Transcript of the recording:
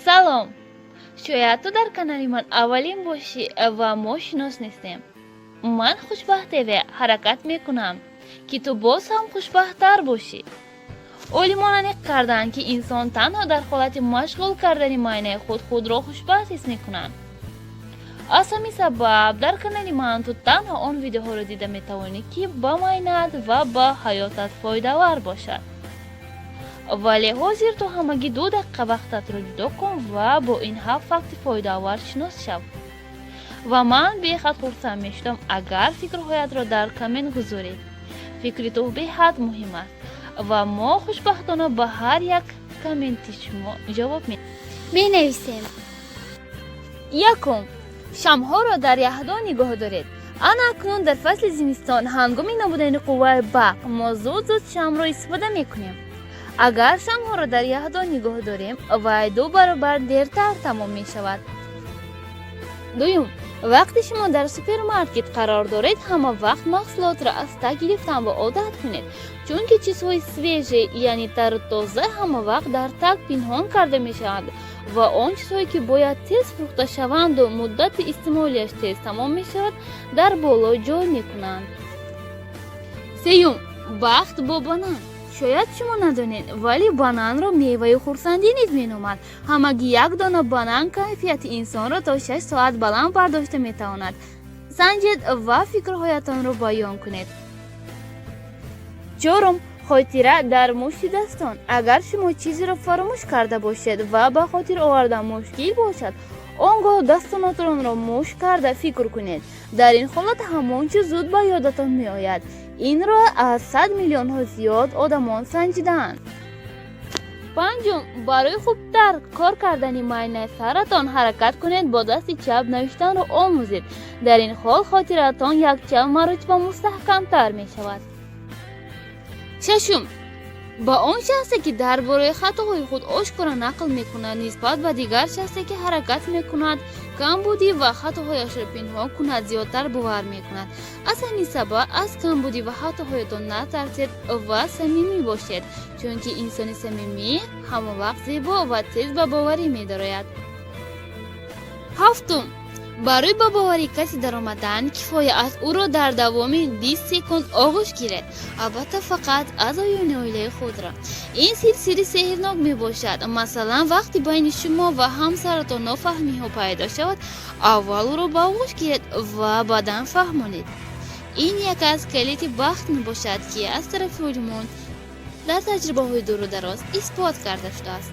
سلام. شاید تو در کانال من اولین باشی و ما شناس نیستیم. من خوشبخته و حرکت میکنم که تو باز هم خوشبخت‌تر باشی. عالمان نقل کردند که انسان تنها در حالت مشغول کردن معنی خود را خوشبخت حس میکنند. از همین سبب در کانال من تو تنها آن ویدیوها را دیده میتوانی که با معنیت و با حیاتت فایده ور باشد. ولی حاضر تو همگی 2 دقیقه وقتت را جدا کن و با این 7 فکت فایده ور شناس شو. و من بیخد خرسند میشدم اگر فکرهایت را در کامنت گذارید. فکر تو بیحد مهم است و ما خوشبختانه به هر یک کامنت شما جواب می نویسیم. یکم، شمها را در یخدان نگاه دارید. اکنون در فصل زمستان هنگام نبودن قوه برق ما زود شمع را استفاده میکنیم. اگر شمها را در یخدان نگاه داریم و 2 برابر دیرتر تمام می شود. دوم، وقتی شما در سوپرمارکت قرار دارید همه وقت محصولات را از تا گرفتن و عادت کنید، چون که چیزهای سویژه یعنی تر و تازه همه وقت در تک پنهان کرده می شود و آن چیزهایی که باید تیز فروخته شوند و مدت استعمالش تیز تمام می شود در بالا جای می کنند. سیوم، بخت با بانان. شاید شما ندانید ولی بانان را میوه خرسندی نیز مینامند. همگی 1 دانه بانان کیفیت انسان را تا 6 ساعت بلند برداشته میتواند. سنجید و فکرهایتان را بیان کنید. 4. خاطره در مشت دستان. اگر شما چیزی را فراموش کرده باشید و به خاطر آوردن مشکل باشد، آنگاه دستانتان را مشت کرده فکر کنید. در این حالت همان چیز زود به یادتان می آید. این را از 100 میلیون ها زیاد آدمان سنجیدند. 5. برای خوبتر کار کردن معنی سرتان حرکت کنید. با دست چپ نوشتن را آموزید. در این حال خاطرتان 1 چند مرتبه مستحکم تر می شود. 6. با آن شخصی که درباره خطاهای خود آشکارا نقل میکند نسبت به دیگر شخصی که حرکت میکند کمبودی و خطاهایش را پنهان کند زیادتر باور میکند. از همین سبب از کمبودی و خطاهایتان نترسید و صمیمی باشید، چون که انسان صمیمی همه وقت زیبا و تیز به باوری می‌دارد. 7. برای به باوری کسی در آمدن کفایت است او را در دوام 20 سکند آغوش گیرد، البته فقط از آیون عائله خود را. این سلسله سحرناک می باشد. مثلا وقتی بین شما و همسرتان نافهمی ها پیدا شود، اول او را به آغوش گیرید و بعدا فهمانید. این یک از کلید بخت می باشد که از طرف علومان در تجربه های دور و دراز اثبات کرده شده است.